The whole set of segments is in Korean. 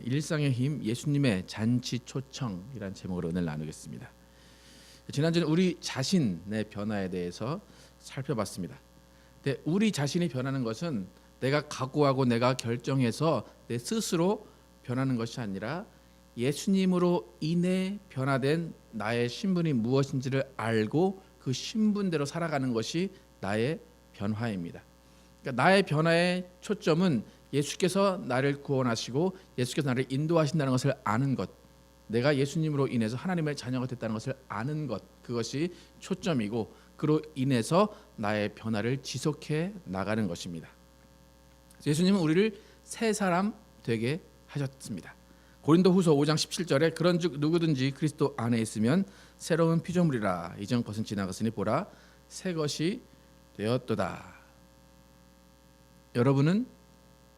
일상의 힘, 예수님의 잔치 초청이란 제목으로 오늘 나누겠습니다. 지난주는 우리 자신의 변화에 대해서 살펴봤습니다. 근데 우리 자신이 변하는 것은 내가 각오하고 내가 결정해서 내 스스로 변하는 것이 아니라 예수님으로 인해 변화된 나의 신분이 무엇인지를 알고 그 신분대로 살아가는 것이 나의 변화입니다. 그러니까 나의 변화의 초점은 예수께서 나를 구원하시고 예수께서 나를 인도하신다는 것을 아는 것, 내가 예수님으로 인해서 하나님의 자녀가 됐다는 것을 아는 것, 그것이 초점이고 그로 인해서 나의 변화를 지속해 나가는 것입니다. 예수님은 우리를 새 사람 되게 하셨습니다. 고린도후서 5장 17절에 그런즉 누구든지 그리스도 안에 있으면 새로운 피조물이라 이전 것은 지나갔으니 보라 새 것이 되었도다. 여러분은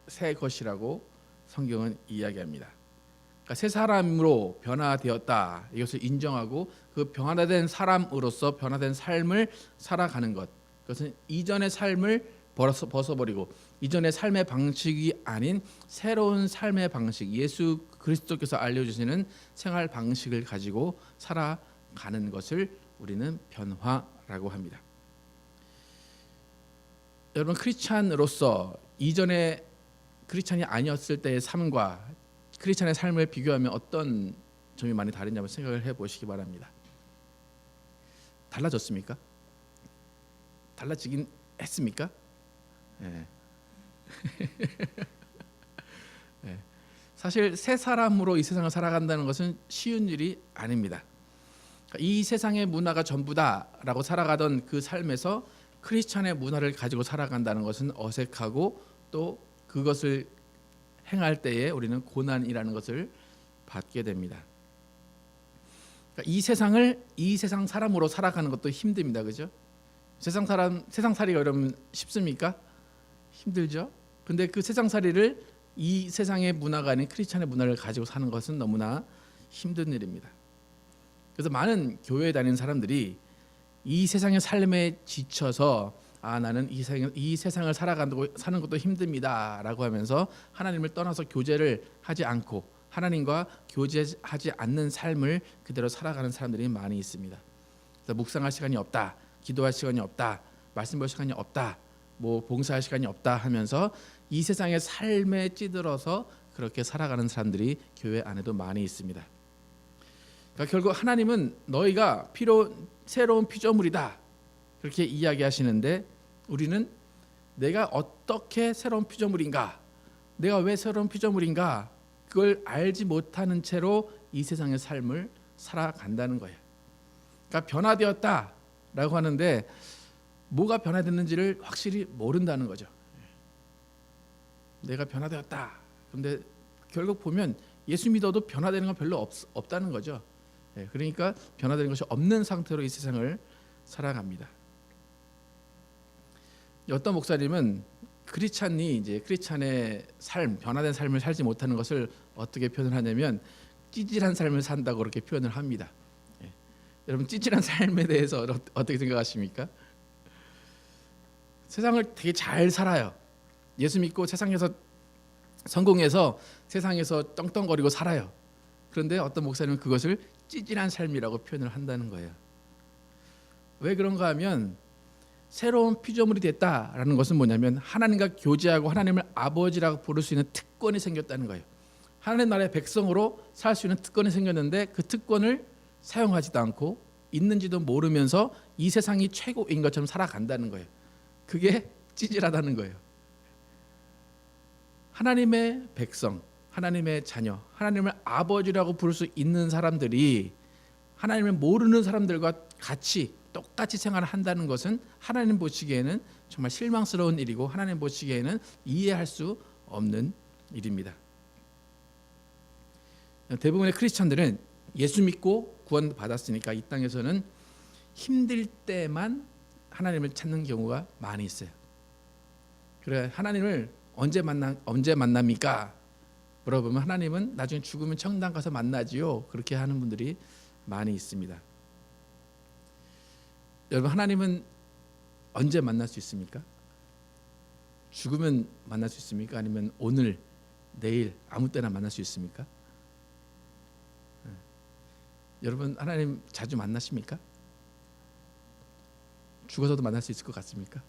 새 것이라고 성경은 이야기합니다. 그러니까 새 사람으로 변화되었다. 이것을 인정하고 그 변화된 사람으로서 변화된 삶을 살아가는 것. 그것은 이전의 삶을 벗어버리고 이전의 삶의 방식이 아닌 새로운 삶의 방식, 예수 그리스도께서 알려주시는 생활 방식을 가지고 살아가는 것을 우리는 변화라고 합니다. 여러분, 크리스찬으로서 이전에 크리스찬이 아니었을 때의 삶과 크리스찬의 삶을 비교하면 어떤 점이 많이 다른지 한번 생각을 해보시기 바랍니다. 달라졌습니까? 달라지긴 했습니까? 네. 네. 사실 새 사람으로 이 세상을 살아간다는 것은 쉬운 일이 아닙니다. 이 세상의 문화가 전부다라고 살아가던 그 삶에서 크리스찬의 문화를 가지고 살아간다는 것은 어색하고 또 그것을 행할 때에 우리는 고난이라는 것을 받게 됩니다. 그러니까 이 세상 사람으로 살아가는 것도 힘듭니다, 그죠? 세상살이가 여러분 쉽습니까? 힘들죠. 근데 그 세상살이를 이 세상의 문화가 아닌 크리스찬의 문화를 가지고 사는 것은 너무나 힘든 일입니다. 그래서 많은 교회에 다니는 사람들이 이 세상의 삶에 지쳐서 나는 이 세상을 사는 것도 힘듭니다라고 하면서 하나님을 떠나서 교제를 하지 않고 하나님과 교제하지 않는 삶을 그대로 살아가는 사람들이 많이 있습니다. 그래서 묵상할 시간이 없다, 기도할 시간이 없다, 말씀 볼 시간이 없다, 봉사할 시간이 없다 하면서 이 세상의 삶에 찌들어서 그렇게 살아가는 사람들이 교회 안에도 많이 있습니다. 그러니까 결국 하나님은 너희가 새로운 피조물이다 그렇게 이야기하시는데 우리는 내가 어떻게 새로운 피조물인가, 내가 왜 새로운 피조물인가 그걸 알지 못하는 채로 이 세상의 삶을 살아간다는 거예요. 그러니까 변화되었다라고 하는데 뭐가 변화됐는지를 확실히 모른다는 거죠. 내가 변화되었다. 그런데 결국 보면 예수 믿어도 변화되는 건 별로 없다는 거죠. 그러니까 변화되는 것이 없는 상태로 이 세상을 살아갑니다. 어떤 목사님은 크리스찬의 삶, 변화된 삶을 살지 못하는 것을 어떻게 표현을 하냐면 찌질한 삶을 산다고 그렇게 표현을 합니다. 여러분, 찌질한 삶에 대해서 어떻게 생각하십니까? 세상을 되게 잘 살아요. 예수 믿고 세상에서 성공해서 세상에서 떵떵거리고 살아요. 그런데 어떤 목사님은 그것을 찌질한 삶이라고 표현을 한다는 거예요. 왜 그런가 하면 새로운 피조물이 됐다라는 것은 뭐냐면 하나님과 교제하고 하나님을 아버지라고 부를 수 있는 특권이 생겼다는 거예요. 하나님 나라의 백성으로 살 수 있는 특권이 생겼는데 그 특권을 사용하지도 않고 있는지도 모르면서 이 세상이 최고인 것처럼 살아간다는 거예요. 그게 찌질하다는 거예요. 하나님의 백성, 하나님의 자녀, 하나님을 아버지라고 부를 수 있는 사람들이 하나님을 모르는 사람들과 똑같이 생활을 한다는 것은 하나님 보시기에는 정말 실망스러운 일이고 하나님 보시기에는 이해할 수 없는 일입니다. 대부분의 크리스찬들은 예수 믿고 구원받았으니까 이 땅에서는 힘들 때만 하나님을 찾는 경우가 많이 있어요. 그래, 하나님을 언제 만납니까? 물어보면 하나님은 나중에 죽으면 천당 가서 만나지요. 그렇게 하는 분들이 많이 있습니다. 여러분, 하나님은 언제 만날 수 있습니까? 죽으면 만날 수 있습니까? 아니면 오늘 내일, 아무 때나 만날 수 있습니까? 여러분 하나님 자주 만나십니까? 죽어서도 만날 수 있을 것 같습니까?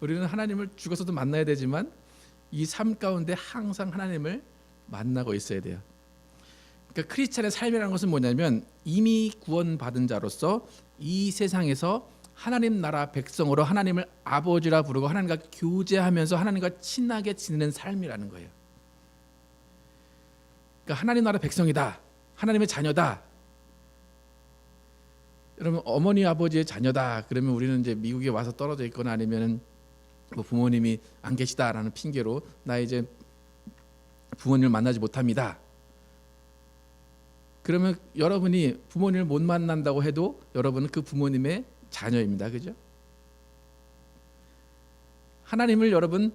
우리는 하나님을 죽어서도 만나야 되지만 이 삶 가운데 항상 하나님을 만나고 있어야 돼요. 그러니까 크리스찬의 삶이라는 것은 뭐냐면 이미 구원받은 자로서 이 세상에서 하나님 나라 백성으로 하나님을 아버지라 부르고 하나님과 교제하면서 하나님과 친하게 지내는 삶이라는 거예요. 그러니까 하나님 나라 백성이다, 하나님의 자녀다. 여러분 어머니 아버지의 자녀다 그러면 우리는 이제 미국에 와서 떨어져 있거나 아니면은 뭐 부모님이 안 계시다라는 핑계로 나 이제 부모님을 만나지 못합니다. 그러면 여러분이 부모님을 못 만난다고 해도 여러분은 그 부모님의 자녀입니다. 그죠? 하나님을 여러분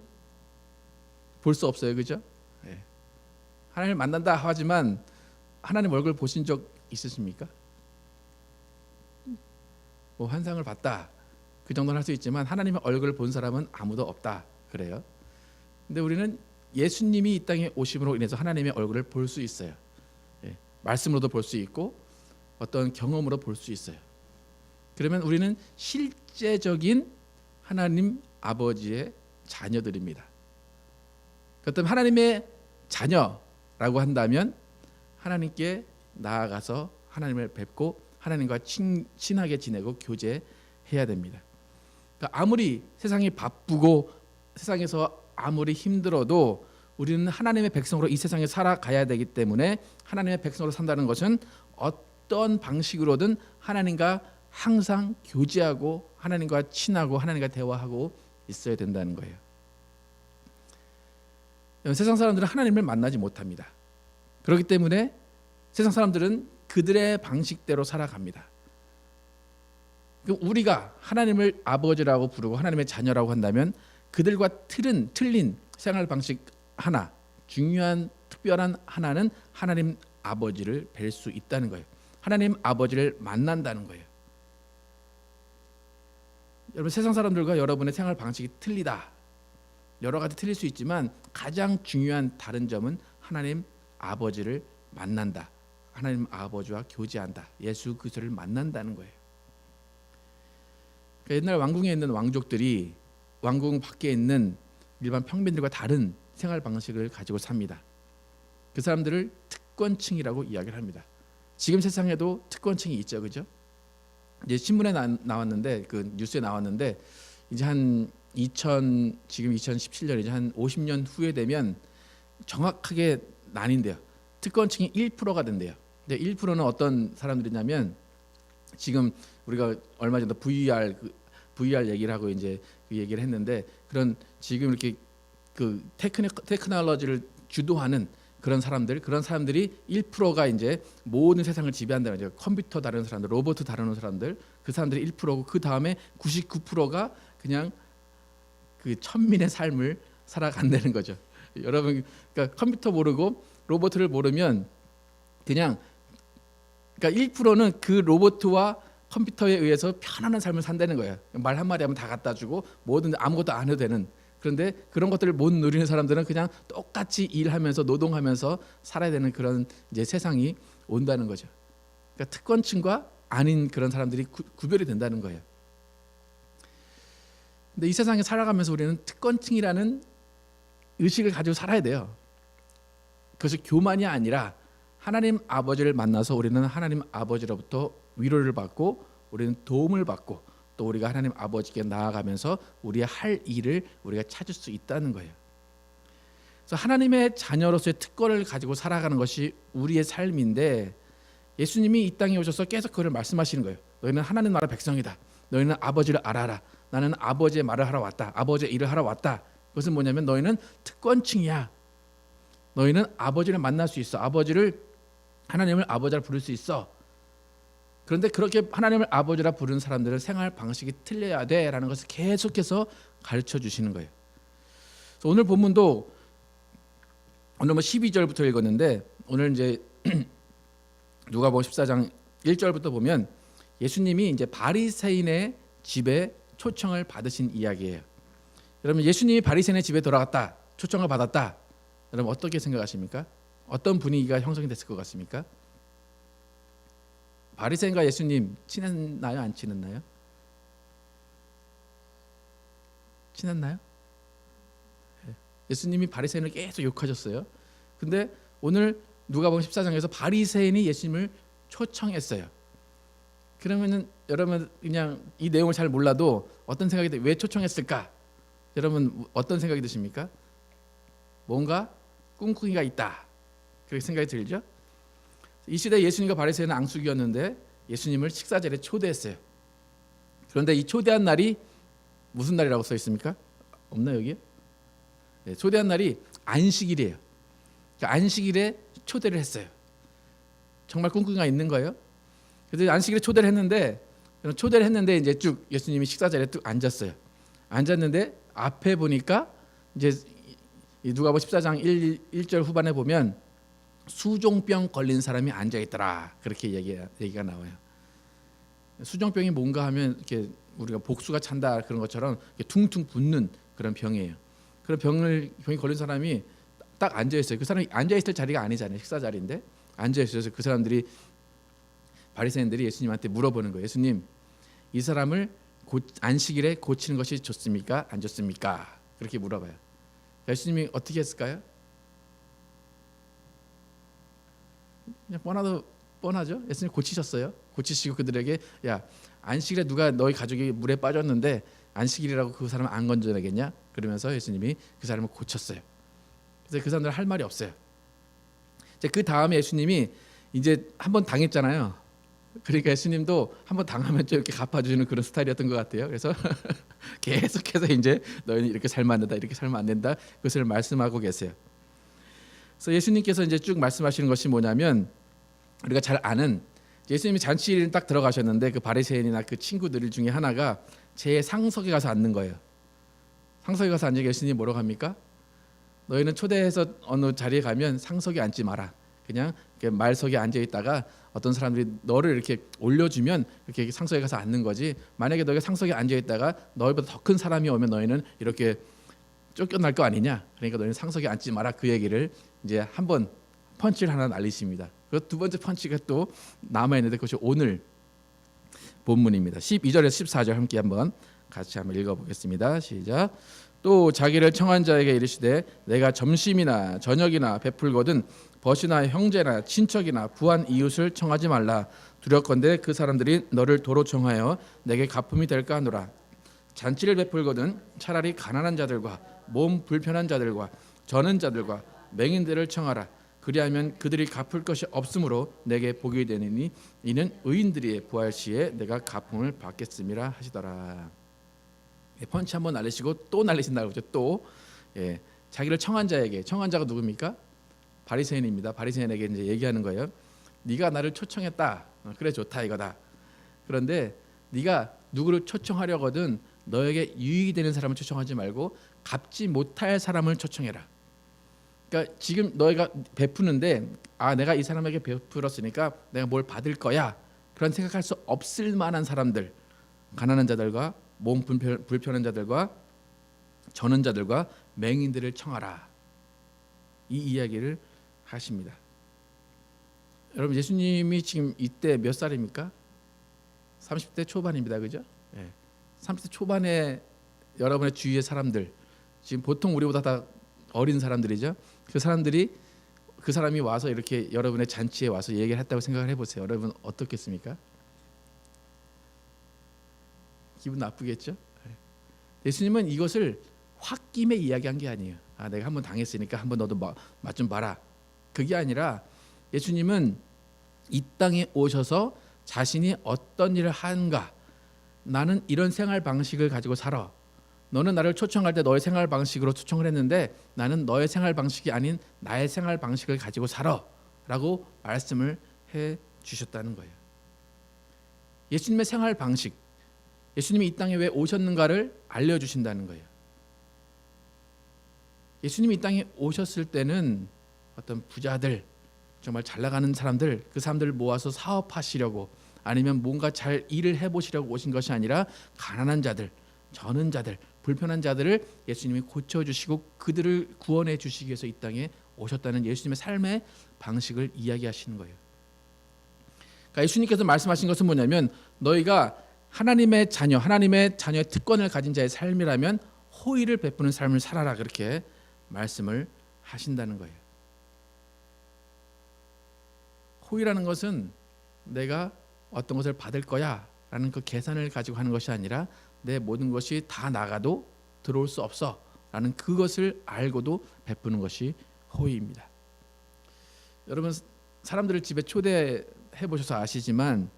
볼 수 없어요. 그죠? 네. 하나님을 만난다 하지만 하나님 얼굴 보신 적 있으십니까? 뭐 환상을 봤다 그 정도는 할 수 있지만 하나님의 얼굴을 본 사람은 아무도 없다 그래요. 근데 우리는 예수님이 이 땅에 오심으로 인해서 하나님의 얼굴을 볼 수 있어요. 예, 말씀으로도 볼 수 있고 어떤 경험으로 볼 수 있어요. 그러면 우리는 실제적인 하나님 아버지의 자녀들입니다. 그렇다면 하나님의 자녀라고 한다면 하나님께 나아가서 하나님을 뵙고 하나님과 친하게 지내고 교제해야 됩니다. 그러니까 아무리 세상이 바쁘고 세상에서 아무리 힘들어도 우리는 하나님의 백성으로 이 세상에 살아가야 되기 때문에 하나님의 백성으로 산다는 것은 어떤 방식으로든 하나님과 항상 교제하고 하나님과 친하고 하나님과 대화하고 있어야 된다는 거예요. 세상 사람들은 하나님을 만나지 못합니다. 그렇기 때문에 세상 사람들은 그들의 방식대로 살아갑니다. 우리가 하나님을 아버지라고 부르고 하나님의 자녀라고 한다면 그들과 틀린 생활 방식 하나, 중요한 특별한 하나는 하나님 아버지를 뵐 수 있다는 거예요. 하나님 아버지를 만난다는 거예요. 여러분 세상 사람들과 여러분의 생활 방식이 틀리다. 여러 가지 틀릴 수 있지만 가장 중요한 다른 점은 하나님 아버지를 만난다. 하나님 아버지와 교제한다. 예수 그리스도를 만난다는 거예요. 그러니까 옛날 왕궁에 있는 왕족들이 왕궁 밖에 있는 일반 평민들과 다른 생활 방식을 가지고 삽니다. 그 사람들을 특권층이라고 이야기를 합니다. 지금 세상에도 특권층이 있죠, 그죠? 이제 신문에 나왔는데 그 뉴스에 나왔는데 이제 한 지금 2017년 이제 한 50년 후에 되면 정확하게 나뉜대요. 특권층이 1%가 된대요. 근데 1%는 어떤 사람들이냐면 지금 우리가 얼마 전에 VR 얘기를 하고 이제 그 얘기를 했는데 그런 지금 이렇게 그 테크놀로지를 주도하는 그런 사람들이 1%가 이제 모든 세상을 지배한다는 거죠. 컴퓨터 다루는 사람들, 로봇 다루는 사람들, 그 사람들이 1%고 그 다음에 99%가 그냥 그 천민의 삶을 살아간다는 거죠. 여러분, 그러니까 컴퓨터 모르고 로봇을 모르면 그러니까 1%는 그 로봇과 컴퓨터에 의해서 편안한 삶을 산다는 거예요. 말 한마디 하면 다 갖다 주고 뭐든 아무것도 안 해도 되는. 그런데 그런 것들을 못 누리는 사람들은 그냥 똑같이 일하면서 노동하면서 살아야 되는 그런 이제 세상이 온다는 거죠. 그러니까 특권층과 아닌 그런 사람들이 구별이 된다는 거예요. 근데 이 세상에 살아가면서 우리는 특권층이라는 의식을 가지고 살아야 돼요. 그것이 교만이 아니라 하나님 아버지를 만나서 우리는 하나님 아버지로부터 위로를 받고 우리는 도움을 받고 또 우리가 하나님 아버지께 나아가면서 우리의 할 일을 우리가 찾을 수 있다는 거예요. 그래서 하나님의 자녀로서의 특권을 가지고 살아가는 것이 우리의 삶인데 예수님이 이 땅에 오셔서 계속 그걸 말씀하시는 거예요. 너희는 하나님 나라 백성이다. 너희는 아버지를 알아라. 나는 아버지의 말을 하러 왔다. 아버지의 일을 하러 왔다. 그것은 뭐냐면 너희는 특권층이야. 너희는 아버지를 만날 수 있어. 하나님을 아버지라 부를 수 있어. 그런데 그렇게 하나님을 아버지라 부르는 사람들은 생활 방식이 틀려야 돼라는 것을 계속해서 가르쳐 주시는 거예요. 그래서 오늘 본문도 오늘 12절부터 읽었는데 오늘 이제 누가복음 14장 1절부터 보면 예수님이 이제 바리새인의 집에 초청을 받으신 이야기예요. 여러분 예수님이 바리새인의 집에 돌아갔다. 초청을 받았다. 여러분 어떻게 생각하십니까? 어떤 분위기가 형성이 됐을 것 같습니까? 바리새인과 예수님 친했나요? 안 친했나요? 친했나요? 예수님이 바리새인을 계속 욕하셨어요. 근데 오늘 누가복음 14장에서 바리새인이 예수님을 초청했어요. 그러면은 여러분 그냥 이 내용을 잘 몰라도 어떤 생각이 돼? 왜 초청했을까? 여러분 어떤 생각이 드십니까? 뭔가 꿍꿍이가 있다. 그렇게 생각이 들죠? 이 시대 예수님과 바리새인은 앙숙이었는데 예수님을 식사 자리에 초대했어요. 그런데 이 초대한 날이 무슨 날이라고 써 있습니까? 없나 여기? 네, 초대한 날이 안식일이에요. 그러니까 안식일에 초대를 했어요. 정말 꿍꿍이가 있는 거예요. 그래서 안식일에 초대를 했는데 이제 쭉 예수님이 식사 자리에 쭉 앉았어요. 앉았는데 앞에 보니까 이제 누가복음 14장 1절 후반에 보면 수종병 걸린 사람이 앉아 있더라. 그렇게 얘기가 나와요. 수종병이 뭔가 하면 이렇게 우리가 복수가 찬다 그런 것처럼 퉁퉁 붓는 그런 병이에요. 그런 병이 걸린 사람이 딱 앉아 있어요. 그 사람이 앉아 있을 자리가 아니잖아요. 식사 자리인데 앉아 있어서 그 사람들이 바리새인들이 예수님한테 물어보는 거예요. 예수님, 이 사람을 안식일에 고치는 것이 좋습니까? 안 좋습니까? 그렇게 물어봐요. 예수님이 어떻게 했을까요? 그냥 뻔하죠. 예수님 고치셨어요. 고치시고 그들에게 야 안식일에 누가 너희 가족이 물에 빠졌는데 안식일이라고 그 사람을 안 건져내겠냐? 그러면서 예수님이 그 사람을 고쳤어요. 그래서 그 사람들 할 말이 없어요. 이제 그 다음에 예수님이 이제 한번 당했잖아요. 그러니까 예수님도 한번 당하면 좀 이렇게 갚아주는 그런 스타일이었던 것 같아요. 그래서 계속해서 이제 너희는 이렇게 살면 안 된다, 이렇게 살면 안 된다, 그것을 말씀하고 계세요. 그래서 예수님께서 이제 쭉 말씀하시는 것이 뭐냐면 우리가 잘 아는 예수님이 잔치를 딱 들어가셨는데 그 바리새인이나 그 친구들 중에 하나가 제 상석에 가서 앉는 거예요. 상석에 가서 앉으니까 예수님이 뭐라고 합니까? 너희는 초대해서 어느 자리에 가면 상석에 앉지 마라. 그냥 말석에 앉아 있다가 어떤 사람들이 너를 이렇게 올려주면 이렇게 상석에 가서 앉는 거지. 만약에 너희가 상석에 앉아 있다가 너희보다 더 큰 사람이 오면 너희는 이렇게 쫓겨날 거 아니냐. 그러니까 너희는 상석에 앉지 마라. 그 얘기를 이제 한번 펀치를 하나 날리십니다. 그 두 번째 펀치가 또 남아 있는데 그것이 오늘 본문입니다. 12절에서 14절 함께 같이 한번 읽어보겠습니다. 시작. 또 자기를 청한 자에게 이르시되 내가 점심이나 저녁이나 베풀거든 벗이나 형제나 친척이나 부한 이웃을 청하지 말라. 두렵건대 그 사람들이 너를 도로 청하여 내게 가품이 될까 하노라. 잔치를 베풀거든 차라리 가난한 자들과 몸 불편한 자들과 저는 자들과 맹인들을 청하라. 그리하면 그들이 갚을 것이 없으므로 내게 복이 되느니 이는 의인들이 부활 시에 내가 가품을 받겠음이라 하시더라. 펀치 한번 날리시고 또 날리신다고 그러죠. 또 자기를 청한 자에게, 청한 자가 누굽니까? 바리새인입니다. 바리새인에게 이제 얘기하는 거예요. 네가 나를 초청했다. 그래 좋다 이거다. 그런데 네가 누구를 초청하려거든 너에게 유익이 되는 사람을 초청하지 말고 갚지 못할 사람을 초청해라. 그러니까 지금 너희가 베푸는데 내가 이 사람에게 베풀었으니까 내가 뭘 받을 거야. 그런 생각할 수 없을 만한 사람들, 가난한 자들과 몸 불편한 자들과 저는 자들과 맹인들을 청하라. 이 이야기를 하십니다. 여러분 예수님이 지금 이때 몇 살입니까? 30대 초반입니다. 그죠? 30대 초반에 여러분의 주위의 사람들, 지금 보통 우리보다 다 어린 사람들이죠. 그 사람이 와서 이렇게 여러분의 잔치에 와서 얘기를 했다고 생각을 해보세요. 여러분 어떻겠습니까? 기분 나쁘겠죠? 예수님은 이것을 홧김에 이야기한 게 아니에요. 내가 한번 당했으니까 한번 너도 맛 좀 봐라. 그게 아니라 예수님은 이 땅에 오셔서 자신이 어떤 일을 하는가, 나는 이런 생활 방식을 가지고 살아. 너는 나를 초청할 때 너의 생활 방식으로 초청을 했는데 나는 너의 생활 방식이 아닌 나의 생활 방식을 가지고 살아 라고 말씀을 해 주셨다는 거예요. 예수님의 생활 방식, 예수님이 이 땅에 왜 오셨는가를 알려주신다는 거예요. 예수님이 이 땅에 오셨을 때는 어떤 부자들, 정말 잘 나가는 사람들, 그 사람들을 모아서 사업하시려고 아니면 뭔가 잘 일을 해보시려고 오신 것이 아니라 가난한 자들, 저는 자들, 불편한 자들을 예수님이 고쳐주시고 그들을 구원해 주시기 위해서 이 땅에 오셨다는 예수님의 삶의 방식을 이야기하시는 거예요. 그러니까 예수님께서 말씀하신 것은 뭐냐면 너희가 하나님의 자녀의 특권을 가진 자의 삶이라면 호의를 베푸는 삶을 살아라, 그렇게 말씀을 하신다는 거예요. 호의라는 것은 내가 어떤 것을 받을 거야 라는 그 계산을 가지고 하는 것이 아니라 내 모든 것이 다 나가도 들어올 수 없어 라는 그것을 알고도 베푸는 것이 호의입니다. 여러분, 사람들을 집에 초대해 보셔서 아시지만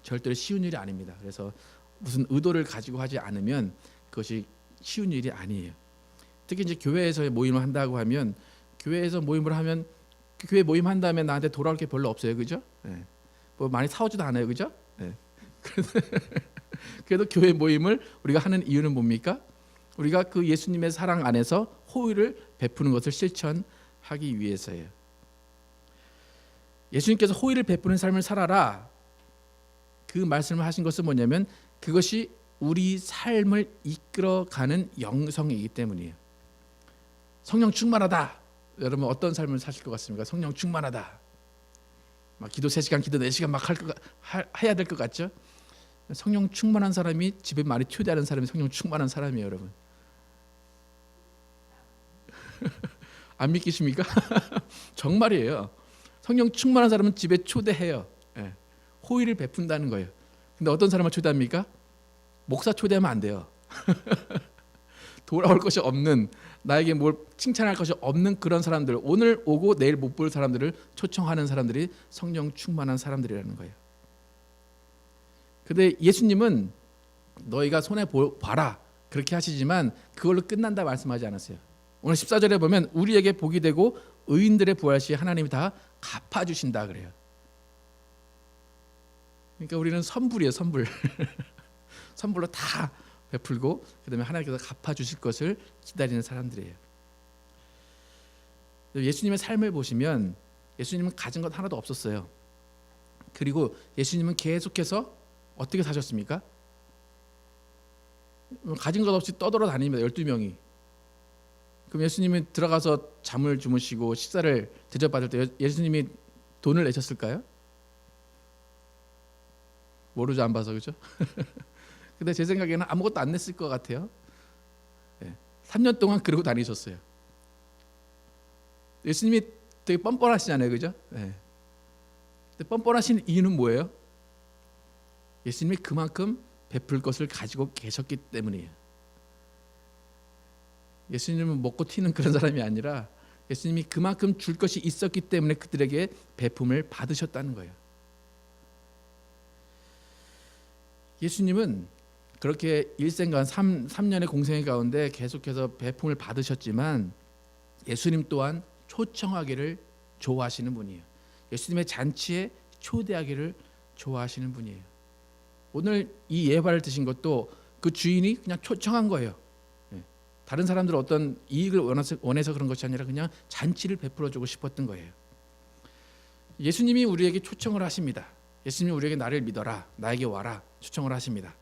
절대로 쉬운 일이 아닙니다. 그래서 무슨 의도를 가지고 하지 않으면 그것이 쉬운 일이 아니에요. 특히 이제 교회에서 모임을 한다고 하면, 교회에서 모임을 하면 교회 모임 한 다음에 나한테 돌아올 게 별로 없어요, 그죠? 네. 뭐 많이 사오지도 않아요, 그죠? 네. 그래도 교회 모임을 우리가 하는 이유는 뭡니까? 우리가 그 예수님의 사랑 안에서 호의를 베푸는 것을 실천하기 위해서예요. 예수님께서 호의를 베푸는 삶을 살아라, 그 말씀을 하신 것은 뭐냐면 그것이 우리 삶을 이끌어가는 영성이기 때문이에요. 성령 충만하다. 여러분 어떤 삶을 사실 것 같습니까? 성령 충만하다. 막 기도 3시간, 기도 4시간 막 해야 될 것 같죠? 성령 충만한 사람이 집에 많이 초대하는 사람이 성령 충만한 사람이에요, 여러분. 안 믿기십니까? 정말이에요. 성령 충만한 사람은 집에 초대해요. 예. 호의를 베푼다는 거예요. 근데 어떤 사람을 초대합니까? 목사 초대하면 안 돼요. 돌아올 것이 없는, 나에게 뭘 칭찬할 것이 없는 그런 사람들, 오늘 오고 내일 못 볼 사람들을 초청하는 사람들이 성령 충만한 사람들이라는 거예요. 근데 예수님은 너희가 손해 봐라 그렇게 하시지만 그걸로 끝난다 말씀하지 않았어요. 오늘 14절에 보면 우리에게 복이 되고 의인들의 부활 시에 하나님이 다 갚아주신다 그래요. 그러니까 우리는 선불이에요, 선불. 선불로 다 베풀고 그다음에 하나님께서 갚아주실 것을 기다리는 사람들이에요. 예수님의 삶을 보시면 예수님은 가진 것 하나도 없었어요. 그리고 예수님은 계속해서 어떻게 사셨습니까? 가진 것 없이 떠돌아다닙니다. 12명이. 그럼 예수님이 들어가서 잠을 주무시고 식사를 대접받을 때 예수님이 돈을 내셨을까요? 모르죠, 안 봐서, 그죠? 근데 제 생각에는 아무것도 안 냈을 것 같아요. 3년 동안 그러고 다니셨어요. 예수님이 되게 뻔뻔하시잖아요, 그죠? 근데 뻔뻔하신 이유는 뭐예요? 예수님이 그만큼 베풀 것을 가지고 계셨기 때문이에요. 예수님은 먹고 튀는 그런 사람이 아니라 예수님이 그만큼 줄 것이 있었기 때문에 그들에게 베품을 받으셨다는 거예요. 예수님은 그렇게 일생간 3년의 공생의 가운데 계속해서 베품을 받으셨지만 예수님 또한 초청하기를 좋아하시는 분이에요. 예수님의 잔치에 초대하기를 좋아하시는 분이에요. 오늘 이 예화를 드신 것도 그 주인이 그냥 초청한 거예요. 다른 사람들 어떤 이익을 원해서 그런 것이 아니라 그냥 잔치를 베풀어주고 싶었던 거예요. 예수님이 우리에게 초청을 하십니다. 예수님이 우리에게 나를 믿어라, 나에게 와라 초청을 하십니다.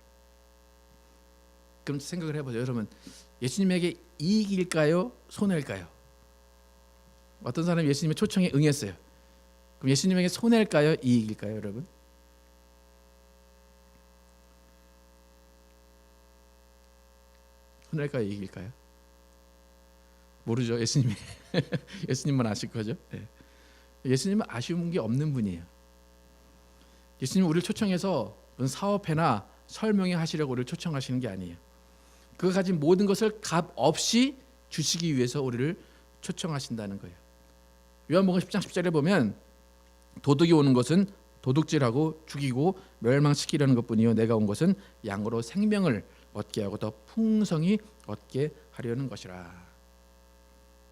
그럼 생각을 해보죠. 여러분, 예수님에게 이익일까요? 손해일까요? 어떤 사람이 예수님의 초청에 응했어요. 그럼 예수님에게 손해일까요? 이익일까요, 여러분? 손해일까요? 이익일까요? 모르죠. 예수님만 아실 거죠. 예수님은 아쉬운 게 없는 분이에요. 예수님은 우리를 초청해서 사업회나 설명회 하시려고 우리를 초청하시는 게 아니에요. 그가 가진 모든 것을 값 없이 주시기 위해서 우리를 초청하신다는 거예요. 요한복음 10장 10절에 보면 도둑이 오는 것은 도둑질하고 죽이고 멸망시키려는 것뿐이요 내가 온 것은 양으로 생명을 얻게 하고 더 풍성히 얻게 하려는 것이라.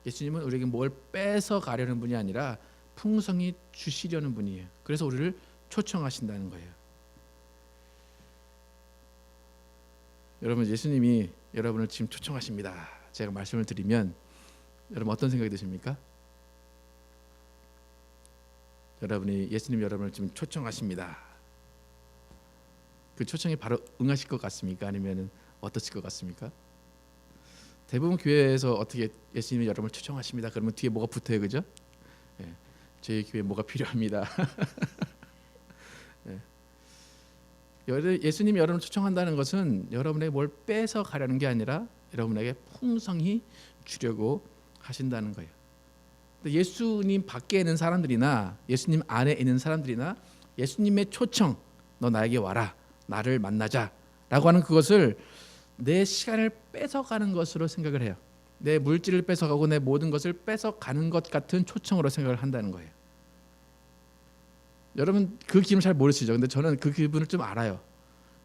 예수님은 우리에게 뭘 뺏어 가려는 분이 아니라 풍성히 주시려는 분이에요. 그래서 우리를 초청하신다는 거예요. 여러분, 예수님이 여러분을 지금 초청하십니다. 제가 말씀을 드리면 여러분 어떤 생각이 드십니까? 여러분이 예수님 여러분을 지금 초청하십니다. 그 초청에 바로 응하실 것 같습니까? 아니면 어떠실 것 같습니까? 대부분 교회에서 어떻게 예수님이 여러분을 초청하십니다. 그러면 뒤에 뭐가 붙어요, 그죠? 예, 저희 교회 뭐가 필요합니다. 예. 예수님이 여러분을 초청한다는 것은 여러분에게 뭘 뺏어 가려는 게 아니라 여러분에게 풍성히 주려고 하신다는 거예요. 예수님 밖에 있는 사람들이나 예수님 안에 있는 사람들이나 예수님의 초청, 너 나에게 와라, 나를 만나자라고 하는 그것을 내 시간을 뺏어가는 것으로 생각을 해요. 내 물질을 뺏어가고 내 모든 것을 뺏어가는 것 같은 초청으로 생각을 한다는 거예요. 여러분 그 기분 잘 모르시죠? 근데 저는 그 기분을 좀 알아요.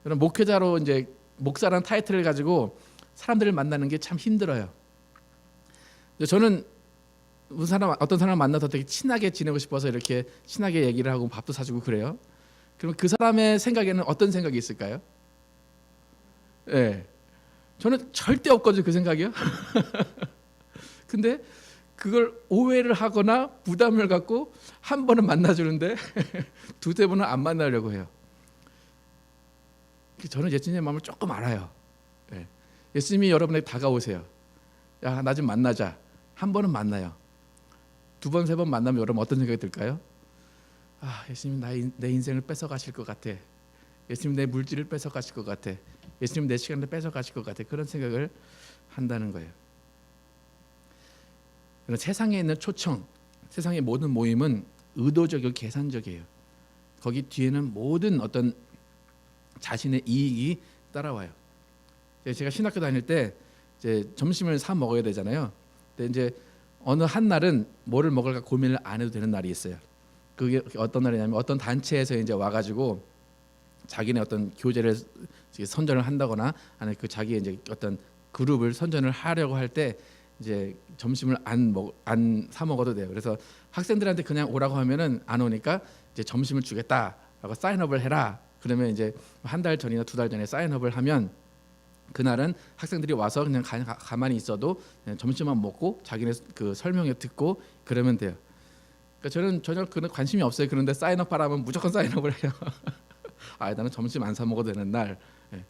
여러분 목회자로 이제 목사라는 타이틀을 가지고 사람들을 만나는 게 참 힘들어요. 저는 어떤 사람 만나서 되게 친하게 지내고 싶어서 이렇게 친하게 얘기를 하고 밥도 사주고 그래요. 그럼 그 사람의 생각에는 어떤 생각이 있을까요? 예, 저는 절대 없거든요, 그 생각이요. 근데 그걸 오해를 하거나 부담을 갖고 한 번은 만나주는데 두세 번은 안 만나려고 해요. 저는 예수님의 마음을 조금 알아요. 예. 예수님이 여러분에게 다가오세요. 야, 나 좀 만나자. 한 번은 만나요. 두 번, 세 번 만나면 여러분 어떤 생각이 들까요? 아, 예수님 내 인생을 뺏어가실 것 같아. 예수님 내 물질을 뺏어가실 것 같아. 예수님 내 시간을 뺏어가실 것 같아. 그런 생각을 한다는 거예요. 세상에 있는 초청, 세상의 모든 모임은 의도적이고 계산적이에요. 거기 뒤에는 모든 어떤 자신의 이익이 따라와요. 제가 신학교 다닐 때 이제 점심을 사 먹어야 되잖아요. 근데 이제 어느 한 날은 뭐를 먹을까 고민을 안 해도 되는 날이 있어요. 그게 어떤 날이냐면 어떤 단체에서 이제 와가지고 자기네 어떤 교재를 선전을 한다거나 아니 그 자기의 이제 어떤 그룹을 선전을 하려고 할 때 이제 점심을 안 사 먹어도 돼요. 그래서 학생들한테 그냥 오라고 하면은 안 오니까 이제 점심을 주겠다라고 사인업을 해라. 그러면 이제 한 달 전이나 두 달 전에 사인업을 하면 그날은 학생들이 와서 그냥 가만히 있어도 그냥 점심만 먹고 자기네 그 설명회 듣고 그러면 돼요. 그러니까 저는 전혀 그런 관심이 없어요. 그런데 사인업 하라면 무조건 사인업을 해요. 아, 나는 점심 안 사 먹어도 되는 날. 예.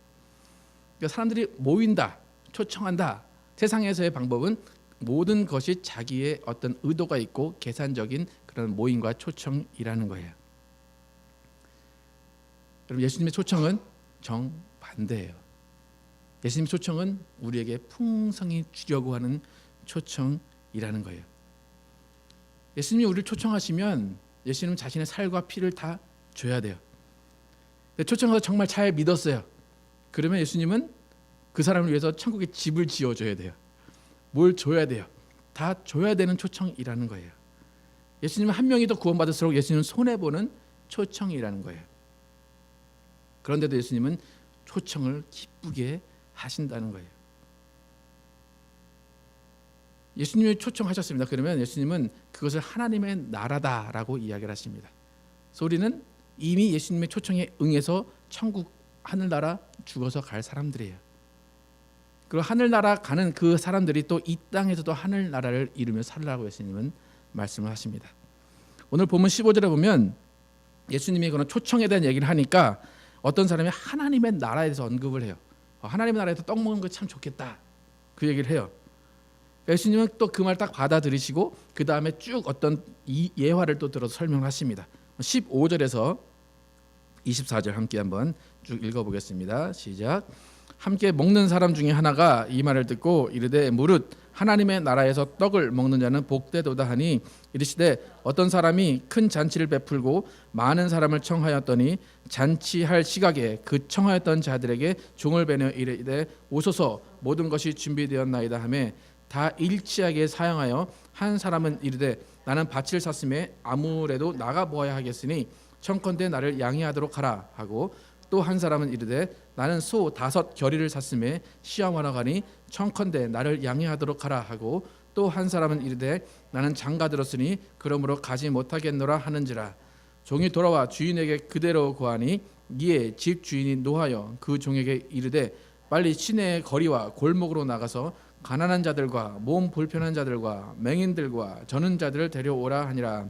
그러니까 사람들이 모인다, 초청한다. 세상에서의 방법은 모든 것이 자기의 어떤 의도가 있고 계산적인 그런 모임과 초청이라는 거예요. 여러분 예수님의 초청은 정반대예요. 예수님의 초청은 우리에게 풍성히 주려고 하는 초청이라는 거예요. 예수님이 우리를 초청하시면 예수님은 자신의 살과 피를 다 줘야 돼요. 초청해서 정말 잘 믿었어요. 그러면 예수님은 그 사람을 위해서 천국에 집을 지어줘야 돼요. 뭘 줘야 돼요? 다 줘야 되는 초청이라는 거예요. 예수님은 한 명이 더 구원받을수록 예수님은 손해보는 초청이라는 거예요. 그런데도 예수님은 초청을 기쁘게 하신다는 거예요. 예수님이 초청하셨습니다. 그러면 예수님은 그것을 하나님의 나라다라고 이야기를 하십니다. 그래서 우리는 이미 예수님의 초청에 응해서 천국 하늘나라 죽어서 갈 사람들이에요. 그리고 하늘나라 가는 그 사람들이 또 이 땅에서도 하늘나라를 이루며 살라고 예수님은 말씀을 하십니다. 오늘 본문 15절에 보면 예수님이 그런 초청에 대한 얘기를 하니까 어떤 사람이 하나님의 나라에 대해서 언급을 해요. 하나님의 나라에서 떡 먹는 거 참 좋겠다. 그 얘기를 해요. 예수님은 또 그 말 딱 받아들이시고 그 다음에 쭉 어떤 예화를 또 들어서 설명을 하십니다. 15절에서 24절 함께 한번 쭉 읽어보겠습니다. 시작. 함께 먹는 사람 중에 하나가 이 말을 듣고 이르되 무릇 하나님의 나라에서 떡을 먹는 자는 복되도다 하니 이르시되 어떤 사람이 큰 잔치를 베풀고 많은 사람을 청하였더니 잔치할 시각에 그 청하였던 자들에게 종을 배며 이르되 오소서 모든 것이 준비되었나이다 하며 다 일치하게 사양하여 한 사람은 이르되 나는 밭을 샀음에 아무래도 나가 보아야 하겠으니 청컨대 나를 양해하도록 하라 하고 또 한 사람은 이르되 나는 소 5 겨리를 샀음에 시험하러 가니 청컨대 나를 양해하도록 하라 하고 또 한 사람은 이르되 나는 장가 들었으니 그러므로 가지 못하겠노라 하는지라 종이 돌아와 주인에게 그대로 고하니 이에 집 주인이 노하여 그 종에게 이르되 빨리 시내의 거리와 골목으로 나가서 가난한 자들과 몸 불편한 자들과 맹인들과 저는 자들을 데려오라 하니라.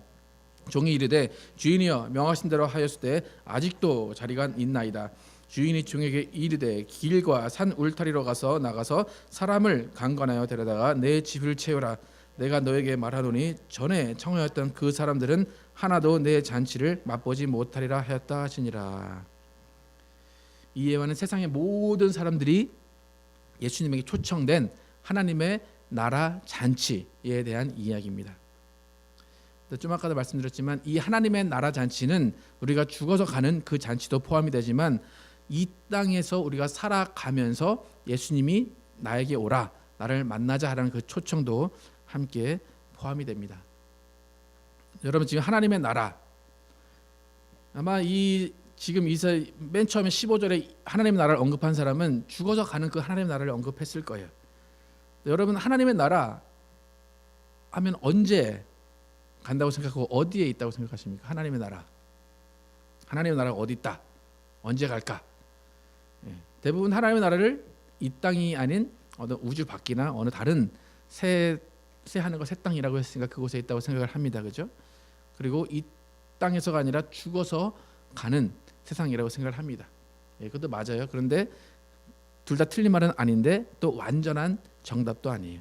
종이 이르되 주인이여 명하신 대로 하였을 때 아직도 자리가 있나이다. 주인이 종에게 이르되 길과 산 울타리로 나가서 사람을 강간하여 데려다가 내 집을 채우라. 내가 너에게 말하노니 전에 청하였던 그 사람들은 하나도 내 잔치를 맛보지 못하리라 하였다 하시니라. 이 예화는 세상의 모든 사람들이 예수님에게 초청된 하나님의 나라 잔치에 대한 이야기입니다. 좀 아까도 말씀드렸지만 이 하나님의 나라 잔치는 우리가 죽어서 가는 그 잔치도 포함이 되지만 이 땅에서 우리가 살아가면서 예수님이 나에게 오라, 나를 만나자 하는 그 초청도 함께 포함이 됩니다. 여러분 지금 하나님의 나라, 아마 지금 맨 처음에 15절에 하나님의 나라를 언급한 사람은 죽어서 가는 그 하나님의 나라를 언급했을 거예요. 여러분 하나님의 나라 하면 언제 간다고 생각하고 어디에 있다고 생각하십니까? 하나님의 나라. 하나님의 나라가 어디 있다? 언제 갈까? 대부분 하나님의 나라를 이 땅이 아닌 어느 우주 밖이나 어느 다른 새 하늘과 새 땅이라고 했으니까 그곳에 있다고 생각을 합니다. 그죠? 그리고 이 땅에서가 아니라 죽어서 가는 세상이라고 생각을 합니다. 그것도 맞아요. 그런데 둘 다 틀린 말은 아닌데 또 완전한 정답도 아니에요.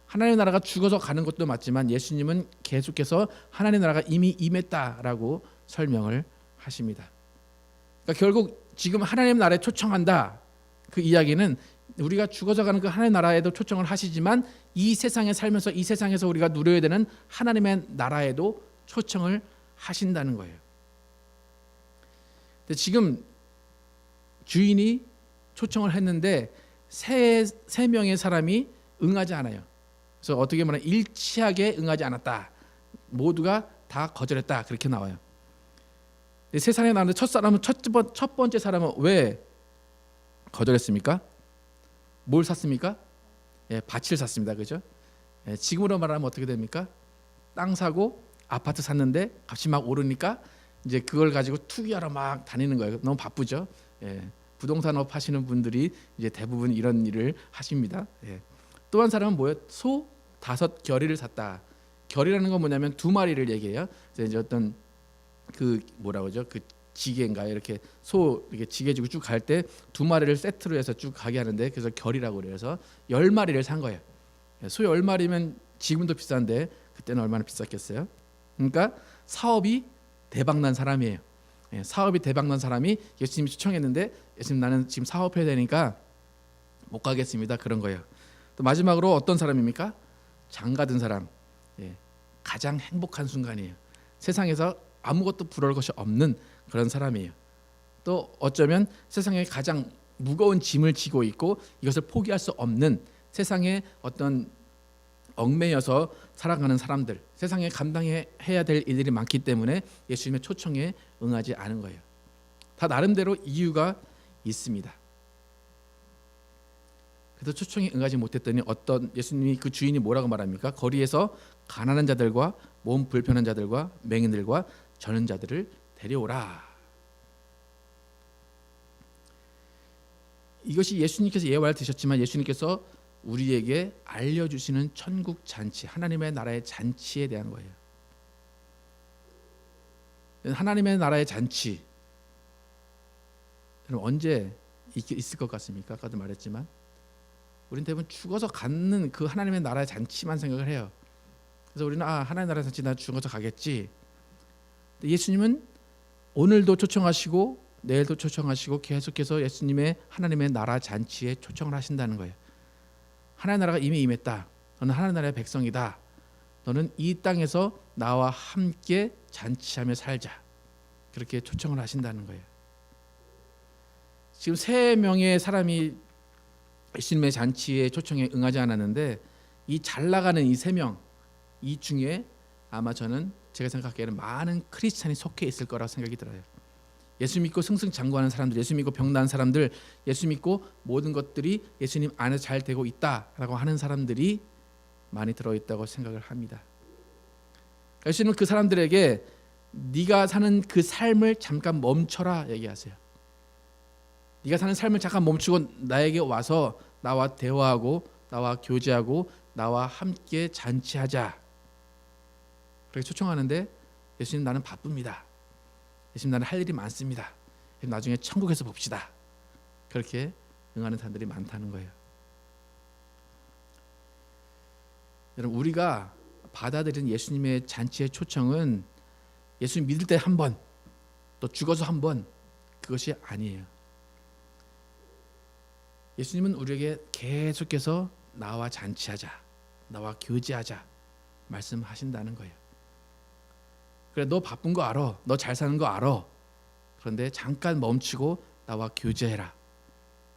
하나님의 나라가 죽어서 가는 것도 맞지만 예수님은 계속해서 하나님의 나라가 이미 임했다라고 설명을 하십니다. 그러니까 결국 지금 하나님의 나라에 초청한다, 그 이야기는 우리가 죽어서 가는 그 하나님의 나라에도 초청을 하시지만 이 세상에 살면서 이 세상에서 우리가 누려야 되는 하나님의 나라에도 초청을 하신다는 거예요. 근데 지금 주인이 초청을 했는데 세 명의 사람이 응하지 않아요. 그래서 어떻게 말하면 일치하게 응하지 않았다. 모두가 다 거절했다. 그렇게 나와요. 세상에 나오는 첫 번째 사람은 왜 거절했습니까? 뭘 샀습니까? 밭을 샀습니다. 그죠? 지금으로 말하면 어떻게 됩니까? 땅 사고 아파트 샀는데 값이 막 오르니까 이제 그걸 가지고 투기하러 막 다니는 거예요. 너무 바쁘죠. 부동산업 하시는 분들이 이제 대부분 이런 일을 하십니다. 또 한 사람은 뭐예요? 소 5겨리를 샀다. 겨리라는 건 뭐냐면 2마리를 얘기해요. 이제 어떤 그 뭐라 그러죠? 그 지게인가요? 이렇게 소 이렇게 지게 지고 쭉 갈 때 2마리를 세트로 해서 쭉 가게 하는데 그래서 겨리라고 그래서 10마리를 산 거예요. 소 10마리면 지금도 비싼데 그때는 얼마나 비쌌겠어요? 그러니까 사업이 대박난 사람이에요. 사업이 대박난 사람이 예수님이 초청했는데 예수님 나는 지금 사업해야 되니까 못 가겠습니다. 그런 거예요. 또 마지막으로 어떤 사람입니까? 장가든 사람. 가장 행복한 순간이에요. 세상에서 아무것도 부러울 것이 없는 그런 사람이에요. 또 어쩌면 세상에 가장 무거운 짐을 지고 있고 이것을 포기할 수 없는 세상에 어떤 얽매여서 살아가는 사람들, 세상에 감당해야 될 일들이 많기 때문에 예수님의 초청에 응하지 않은 거예요. 다 나름대로 이유가 있습니다. 그래서 초청에 응하지 못했더니 어떤 예수님이 그 주인이 뭐라고 말합니까? 거리에서 가난한 자들과 몸 불편한 자들과 맹인들과 저는 자들을 데려오라. 이것이 예수님께서 예화를 드셨지만 예수님께서 우리에게 알려주시는 천국 잔치, 하나님의 나라의 잔치에 대한 거예요. 하나님의 나라의 잔치 언제 있을 것 같습니까? 아까도 말했지만 우리는 대부분 죽어서 갖는 그 하나님의 나라의 잔치만 생각을 해요. 그래서 우리는 하나님의 나라의 잔치 나 죽어서 가겠지. 근데 예수님은 오늘도 초청하시고 내일도 초청하시고 계속해서 예수님의 하나님의 나라 잔치에 초청을 하신다는 거예요. 하나님의 나라가 이미 임했다. 너는 하나님의 나라의 백성이다. 너는 이 땅에서 나와 함께 잔치하며 살자. 그렇게 초청을 하신다는 거예요. 지금 3명의 사람이 예수님의 잔치에 초청에 응하지 않았는데 이 잘 나가는 이 3명 이 중에 아마 저는 제가 생각하기에는 많은 크리스찬이 속해 있을 거라고 생각이 들어요. 예수 믿고 승승장구하는 사람들, 예수 믿고 병난 사람들, 예수 믿고 모든 것들이 예수님 안에서 잘 되고 있다라고 하는 사람들이 많이 들어있다고 생각을 합니다. 예수님은 그 사람들에게 네가 사는 그 삶을 잠깐 멈춰라 얘기하세요. 네가 사는 삶을 잠깐 멈추고 나에게 와서 나와 대화하고 나와 교제하고 나와 함께 잔치하자. 그렇게 초청하는데 예수님 나는 바쁩니다. 예수님 나는 할 일이 많습니다. 나중에 천국에서 봅시다. 그렇게 응하는 사람들이 많다는 거예요. 여러분, 우리가 받아들인 예수님의 잔치의 초청은 예수님 믿을 때 한 번, 또 죽어서 한 번, 그것이 아니에요. 예수님은 우리에게 계속해서 나와 잔치하자, 나와 교제하자 말씀하신다는 거예요. 그래, 너 바쁜 거 알아, 너 잘 사는 거 알아. 그런데 잠깐 멈추고 나와 교제해라.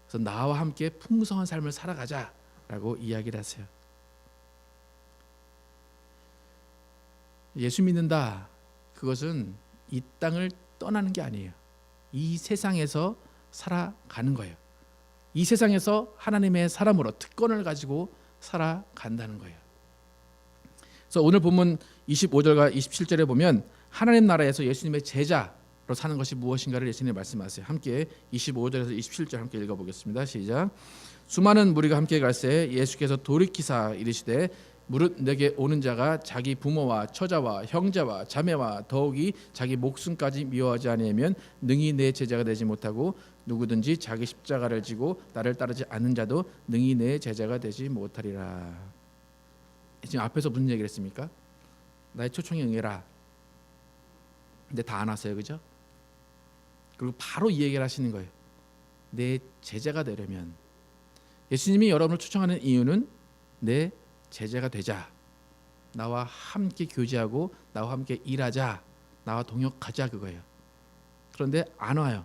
그래서 나와 함께 풍성한 삶을 살아가자라고 이야기를 하세요. 예수 믿는다, 그것은 이 땅을 떠나는 게 아니에요. 이 세상에서 살아가는 거예요. 이 세상에서 하나님의 사람으로 특권을 가지고 살아간다는 거예요. 그래서 오늘 본문 25절과 27절에 보면 하나님 나라에서 예수님의 제자로 사는 것이 무엇인가를 예수님이 말씀하세요. 함께 25절에서 27절 함께 읽어보겠습니다. 시작. 수많은 무리가 함께 갈새 예수께서 돌이키사 이르시되 무릇 내게 오는 자가 자기 부모와 처자와 형제와 자매와 더욱이 자기 목숨까지 미워하지 아니하면 능히 내 제자가 되지 못하고 누구든지 자기 십자가를 지고 나를 따르지 않는 자도 능히 내 제자가 되지 못하리라. 지금 앞에서 무슨 얘기를 했습니까? 나의 초청에 응해라. 근데 다 안 왔어요, 그죠? 그리고 바로 이 얘기를 하시는 거예요. 내 제자가 되려면, 예수님이 여러분을 초청하는 이유는 내 제자가 되자, 나와 함께 교제하고 나와 함께 일하자, 나와 동역하자, 그거예요. 그런데 안 와요.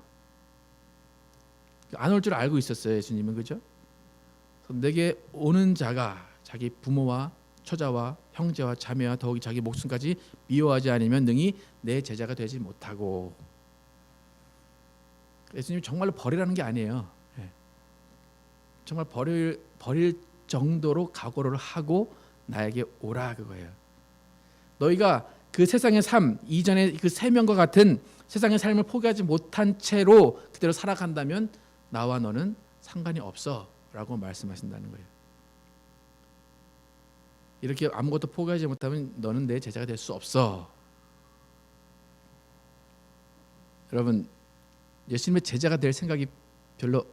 안 올 줄 알고 있었어요, 예수님은. 그죠? 내게 오는 자가 자기 부모와 처자와 형제와 자매와 더욱이 자기 목숨까지 미워하지 않으면 능히 내 제자가 되지 못하고. 예수님이 정말로 버리라는 게 아니에요. 정말 버릴 정도로 각오를 하고 나에게 오라, 그거예요. 너희가 그 세상의 삶 이전에 그 세명과 같은 세상의 삶을 포기하지 못한 채로 그대로 살아간다면 나와 너는 상관이 없어 라고 말씀하신다는 거예요. 이렇게 아무것도 포기하지 못하면 너는 내 제자가 될 수 없어. 여러분, 예수님의 제자가 될 생각이 별로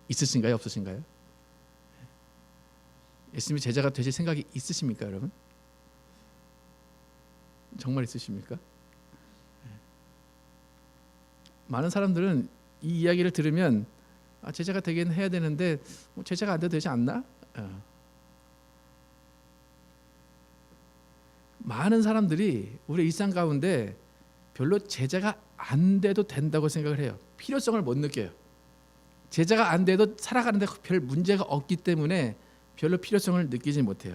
있으신가요, 없으신가요? 예수님의 제자가 되실 생각이 있으십니까, 여러분? 정말 있으십니까? 많은 사람들은 이 이야기를 들으면 제자가 되긴 해야 되는데 제자가 안 돼도 되지 않나? 많은 사람들이 우리 일상 가운데 별로 제자가 안 돼도 된다고 생각을 해요. 필요성을 못 느껴요. 제자가 안 돼도 살아가는데 별 문제가 없기 때문에 별로 필요성을 느끼지 못해요.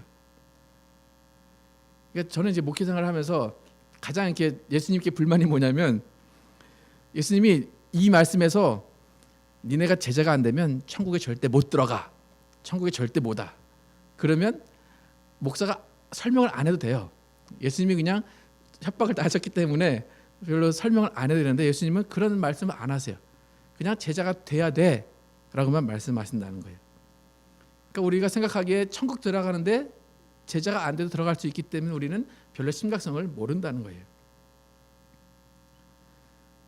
그러니까 저는 이제 목회 생활을 하면서 가장 이렇게 예수님께 불만이 뭐냐면, 예수님이 이 말씀에서 니네가 제자가 안 되면 천국에 절대 못 들어가, 천국에 절대 못 와. 그러면 목사가 설명을 안 해도 돼요. 예수님이 그냥 협박을 다 하셨기 때문에 별로 설명을 안 해도 되는데 예수님은 그런 말씀을 안 하세요. 그냥 제자가 돼야 돼 라고만 말씀하신다는 거예요. 그러니까 우리가 생각하기에 천국 들어가는데 제자가 안 돼도 들어갈 수 있기 때문에 우리는 별로 심각성을 모른다는 거예요.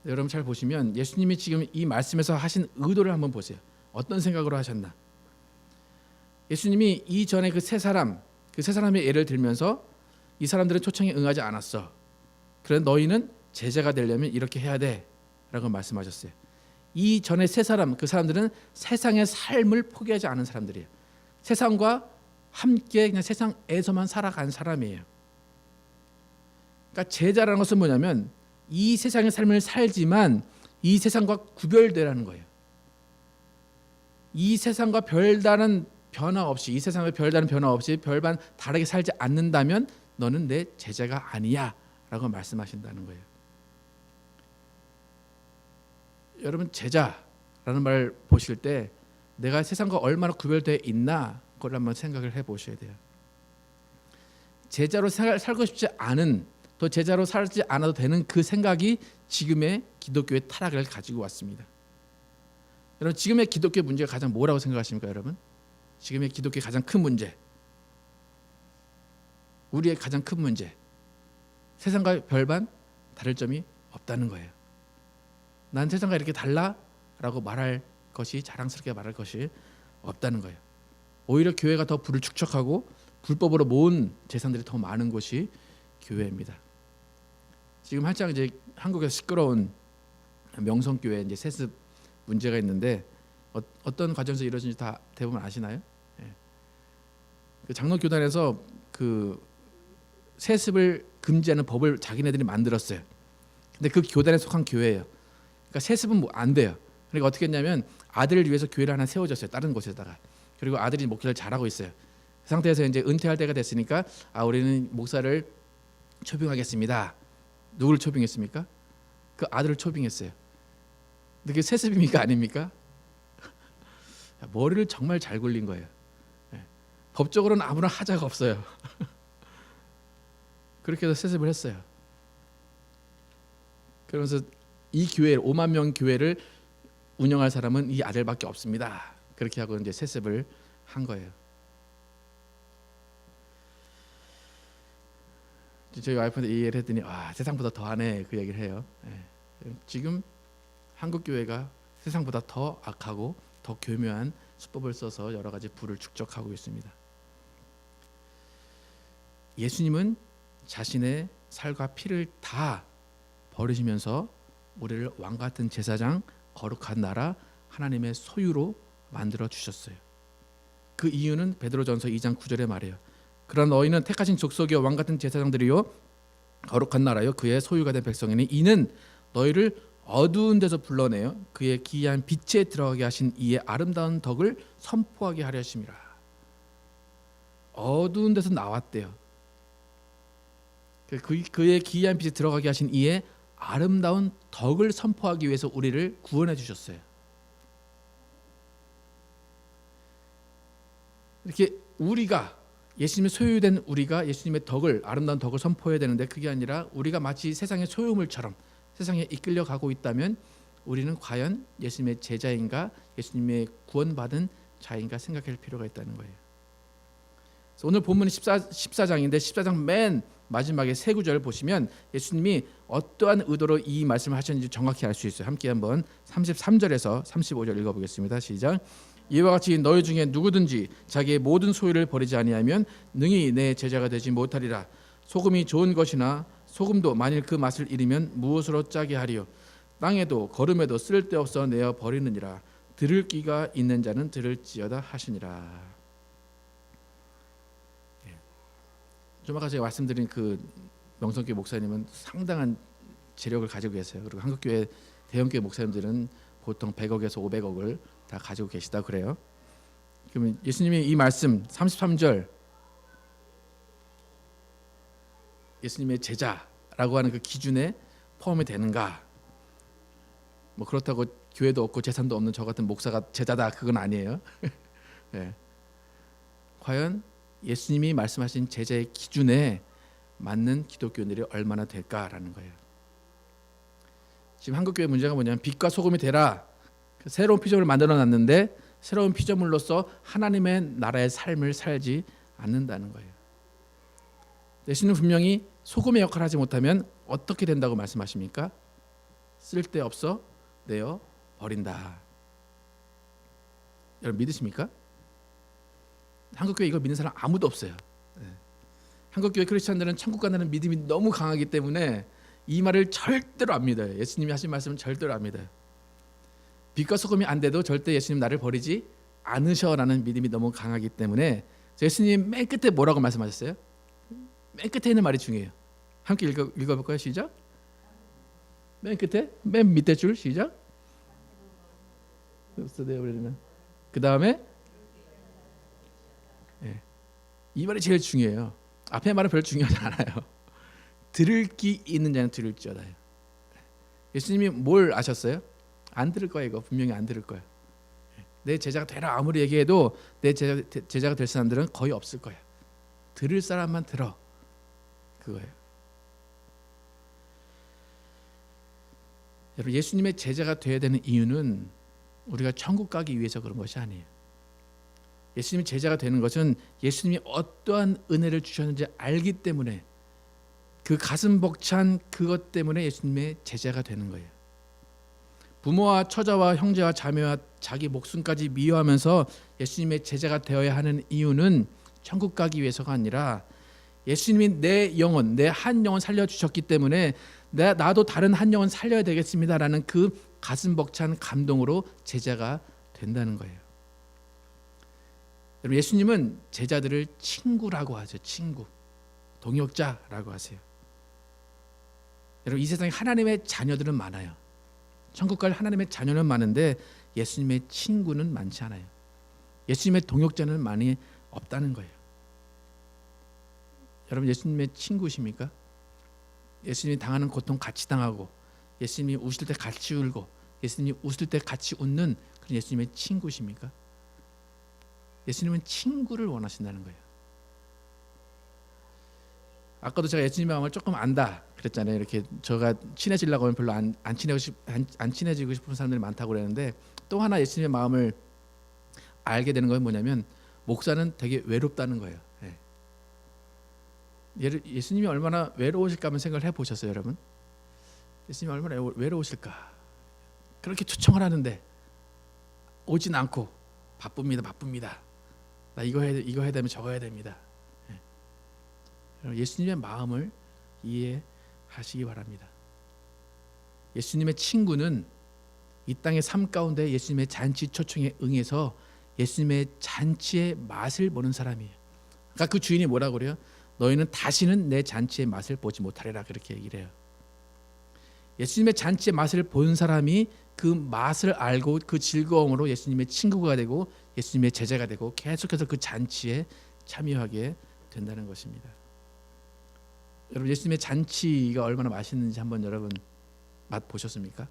여러분 잘 보시면 예수님이 지금 이 말씀에서 하신 의도를 한번 보세요. 어떤 생각으로 하셨나? 예수님이 이전에 그 세 사람의 예를 들면서 이 사람들은 초청에 응하지 않았어. 그래서 너희는 제자가 되려면 이렇게 해야 돼 라고 말씀하셨어요. 이 전에 세 사람, 그 사람들은 세상의 삶을 포기하지 않은 사람들이에요. 세상과 함께 그냥 세상에서만 살아간 사람이에요. 그러니까 제자라는 것은 뭐냐면 이 세상의 삶을 살지만 이 세상과 구별되라는 거예요. 이 세상과 별다른 변화 없이, 이 세상과 별다른 변화 없이 별반 다르게 살지 않는다면 너는 내 제자가 아니야 라고 말씀하신다는 거예요. 여러분, 제자라는 말 보실 때 내가 세상과 얼마나 구별되어 있나 그걸 한번 생각을 해보셔야 돼요. 제자로 살고 싶지 않은, 또 제자로 살지 않아도 되는 그 생각이 지금의 기독교의 타락을 가지고 왔습니다. 여러분, 지금의 기독교의 문제가 가장 뭐라고 생각하십니까, 여러분? 지금의 기독교의 가장 큰 문제, 우리의 가장 큰 문제, 세상과 별반 다를 점이 없다는 거예요. 난 세상과 이렇게 달라라고 말할 것이, 자랑스럽게 말할 것이 없다는 거예요. 오히려 교회가 더 부를 축적하고 불법으로 모은 재산들이 더 많은 곳이 교회입니다. 지금 한창 이제 한국에서 시끄러운 명성교회 이제 세습 문제가 있는데 어떤 과정에서 이루어진지 다 대부분 아시나요? 예. 그 장로교단에서 그 세습을 금지하는 법을 자기네들이 만들었어요. 근데 그 교단에 속한 교회예요. 그러니까 세습은 뭐 안 돼요. 그러니까 어떻게 했냐면 아들을 위해서 교회를 하나 세워줬어요. 다른 곳에다가. 그리고 아들이 목회를 잘하고 있어요. 그 상태에서 이제 은퇴할 때가 됐으니까 우리는 목사를 초빙하겠습니다. 누구를 초빙했습니까? 그 아들을 초빙했어요. 근데 그게 세습입니까 아닙니까? 머리를 정말 잘 굴린 거예요. 법적으로는 아무런 하자가 없어요. 그렇게 해서 세습을 했어요. 그러면서 이 교회 5만 명 교회를 운영할 사람은 이 아들밖에 없습니다. 그렇게 하고 이제 세습을 한 거예요. 저희 와이프한테 이 얘기를 했더니 세상보다 더하네 그 얘기를 해요. 지금 한국 교회가 세상보다 더 악하고 더 교묘한 수법을 써서 여러 가지 부를 축적하고 있습니다. 예수님은 자신의 살과 피를 다 버리시면서 우리를 왕 같은 제사장, 거룩한 나라, 하나님의 소유로 만들어 주셨어요. 그 이유는 베드로전서 2장 9절에 말해요. 그러나 너희는 택하신 족속이요 왕 같은 제사장들이요 거룩한 나라요 그의 소유가 된 백성이니 이는 너희를 어두운 데서 불러내어 그의 기이한 빛에 들어가게 하신 이의 아름다운 덕을 선포하게 하려 하심이라. 어두운 데서 나왔대요. 그의 기이한 빛에 들어가게 하신 이의 아름다운 덕을 선포하기 위해서 우리를 구원해 주셨어요. 이렇게 우리가 예수님의 소유된 우리가 예수님의 덕을, 아름다운 덕을 선포해야 되는데 그게 아니라 우리가 마치 세상의 소유물처럼 세상에 이끌려 가고 있다면 우리는 과연 예수님의 제자인가, 예수님의 구원받은 자인가 생각할 필요가 있다는 거예요. 그래서 오늘 본문은 14장인데 14장 맨 마지막에 세 구절을 보시면 예수님이 어떠한 의도로 이 말씀을 하셨는지 정확히 알 수 있어요. 함께 한번 33절에서 35절 읽어보겠습니다. 시작. 이와 같이 너희 중에 누구든지 자기의 모든 소유를 버리지 아니하면 능히 내 제자가 되지 못하리라. 소금이 좋은 것이나 소금도 만일 그 맛을 잃으면 무엇으로 짜게 하리요. 땅에도 거름에도 쓸데없어 내어 버리느니라. 들을 귀가 있는 자는 들을지어다 하시니라. 좀 아까 제가 말씀드린 그 명성교회 목사님은 상당한 재력을 가지고 계세요. 그리고 한국교회 대형교회 목사님들은 보통 100억에서 500억을 다 가지고 계시다 그래요. 그러면 예수님이 이 말씀 33절 예수님의 제자라고 하는 그 기준에 포함이 되는가? 뭐 그렇다고 교회도 없고 재산도 없는 저 같은 목사가 제자다 그건 아니에요. 네. 과연 예수님이 말씀하신 제자의 기준에 맞는 기독교인들이 얼마나 될까라는 거예요. 지금 한국교회 문제가 뭐냐면 빛과 소금이 되라. 새로운 피조물을 만들어놨는데 새로운 피조물로서 하나님의 나라의 삶을 살지 않는다는 거예요. 예수님은 분명히 소금의 역할을 하지 못하면 어떻게 된다고 말씀하십니까? 쓸데없어 내어 버린다. 여러분 믿으십니까? 한국교회 이걸 믿는 사람 아무도 없어요. 한국교회 크리스찬들은 천국 간다는 믿음이 너무 강하기 때문에 이 말을 절대로 안 믿어요. 예수님이 하신 말씀은 절대로 안 믿어요. 빛과 소금이 안 돼도 절대 예수님 나를 버리지 않으셔라는 믿음이 너무 강하기 때문에 예수님 맨 끝에 뭐라고 말씀하셨어요? 맨 끝에 있는 말이 중요해요. 함께 읽어볼까요? 시작. 맨 끝에 맨 밑에 줄 시작. 그 다음에 이 말이 제일 중요해요. 앞에 말은 별로 중요하지 않아요. 들을 귀 있는 자는 들을지어다. 예수님이 뭘 아셨어요? 안 들을 거야. 이거 분명히 안 들을 거야. 내 제자가 되라 아무리 얘기해도 내 제자가 될 사람들은 거의 없을 거야. 들을 사람만 들어. 그거예요. 여러분 예수님의 제자가 되어야 되는 이유는 우리가 천국 가기 위해서 그런 것이 아니에요. 예수님이 제자가 되는 것은 예수님이 어떠한 은혜를 주셨는지 알기 때문에 그 가슴 벅찬 그것 때문에 예수님의 제자가 되는 거예요. 부모와 처자와 형제와 자매와 자기 목숨까지 미워하면서 예수님의 제자가 되어야 하는 이유는 천국 가기 위해서가 아니라 예수님이 내 영혼, 내 한 영혼 살려주셨기 때문에 나도 다른 한 영혼 살려야 되겠습니다라는 그 가슴 벅찬 감동으로 제자가 된다는 거예요. 여러분, 예수님은 제자들을 친구라고 하죠. 친구, 동역자라고 하세요. 여러분, 이 세상에 하나님의 자녀들은 많아요. 천국 갈 하나님의 자녀는 많은데 예수님의 친구는 많지 않아요. 예수님의 동역자는 많이 없다는 거예요. 여러분, 예수님의 친구십니까? 예수님이 당하는 고통 같이 당하고, 예수님이 우실 때 같이 울고, 예수님이 웃을 때 같이 웃는 그런 예수님의 친구십니까? 예수님은 친구를 원하신다는 거예요. 아까도 제가 예수님의 마음을 조금 안다 그랬잖아요. 이렇게 제가 친해지려고 하면 별로 안 친해지고 싶은 사람들이 많다고 그랬는데, 또 하나 예수님의 마음을 알게 되는 건 뭐냐면 목사는 되게 외롭다는 거예요. 예수님이 얼마나 외로우실까 한번 생각을 해보셨어요, 여러분? 예수님이 얼마나 외로우실까? 그렇게 초청을 하는데 오진 않고 바쁩니다. 나 이거 해야 되면 저거 해야 됩니다. 예수님의 마음을 이해하시기 바랍니다. 예수님의 친구는 이 땅의 삶 가운데 예수님의 잔치 초청에 응해서 예수님의 잔치의 맛을 보는 사람이에요. 그러니까 그 주인이 뭐라고 그래요? 너희는 다시는 내 잔치의 맛을 보지 못하리라, 그렇게 얘기를 해요. 예수님의 잔치의 맛을 본 사람이 그 맛을 알고 그 즐거움으로 예수님의 친구가 되고 예수님의 제자가 되고 계속해서 그 잔치에 참여하게 된다는 것입니다. 여러분, 예수님의 잔치가 얼마나 맛있는지 한번 여러분 맛보셨습니까?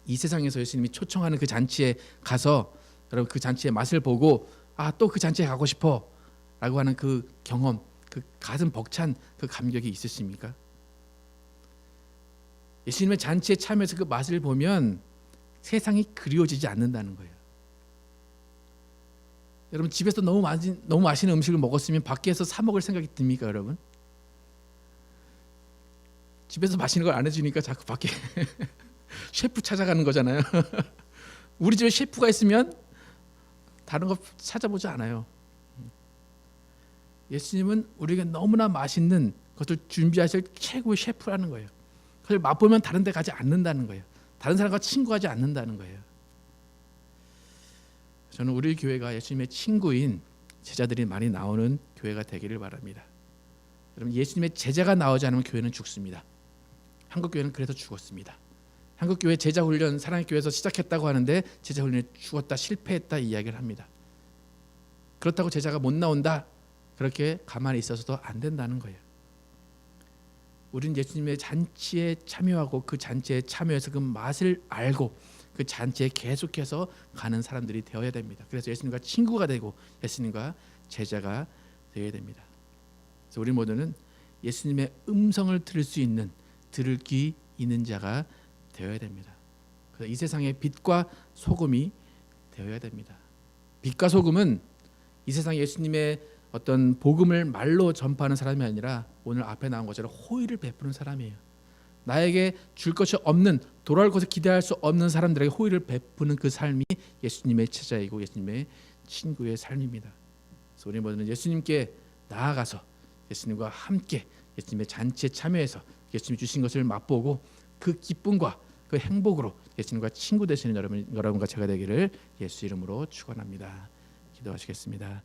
이 세상에서 예수님이 초청하는 그 잔치에 가서 여러분 그 잔치의 맛을 보고 또 그 잔치에 가고 싶어 라고 하는 그 경험, 그 가슴 벅찬 그 감격이 있으십니까? 예수님의 잔치에 참여해서 그 맛을 보면 세상이 그리워지지 않는다는 거예요. 여러분, 집에서 너무 맛있는 음식을 먹었으면 밖에서 사 먹을 생각이 듭니까, 여러분? 집에서 맛있는 걸 안 해주니까 자꾸 밖에 셰프 찾아가는 거잖아요. 우리 집에 셰프가 있으면 다른 거 찾아보지 않아요. 예수님은 우리에게 너무나 맛있는 것을 준비하실 최고의 셰프라는 거예요. 그걸 맛보면 다른 데 가지 않는다는 거예요. 다른 사람과 친구하지 않는다는 거예요. 저는 우리 교회가 예수님의 친구인 제자들이 많이 나오는 교회가 되기를 바랍니다. 여러분, 예수님의 제자가 나오지 않으면 교회는 죽습니다. 한국교회는 그래서 죽었습니다. 한국교회 제자훈련 사랑의 교회에서 시작했다고 하는데 제자훈련이 죽었다, 실패했다 이야기를 합니다. 그렇다고 제자가 못 나온다, 그렇게 가만히 있어서도 안 된다는 거예요. 우리는 예수님의 잔치에 참여하고 그 잔치에 참여해서 그 맛을 알고 그 잔치에 계속해서 가는 사람들이 되어야 됩니다. 그래서 예수님과 친구가 되고 예수님과 제자가 되어야 됩니다. 그래서 우리 모두는 예수님의 음성을 들을 수 있는, 들을 귀 있는 자가 되어야 됩니다. 그래서 이 세상의 빛과 소금이 되어야 됩니다. 빛과 소금은 이 세상 예수님의 어떤 복음을 말로 전파하는 사람이 아니라 오늘 앞에 나온 것처럼 호의를 베푸는 사람이에요. 나에게 줄 것이 없는, 돌아올 것을 기대할 수 없는 사람들에게 호의를 베푸는 그 삶이 예수님의 제자이고 예수님의 친구의 삶입니다. 그래서 우리 모두는 예수님께 나아가서 예수님과 함께 예수님의 잔치에 참여해서 예수님이 주신 것을 맛보고 그 기쁨과 그 행복으로 예수님과 친구 되시는 여러분과 제가 되기를 예수 이름으로 축원합니다. 기도하시겠습니다.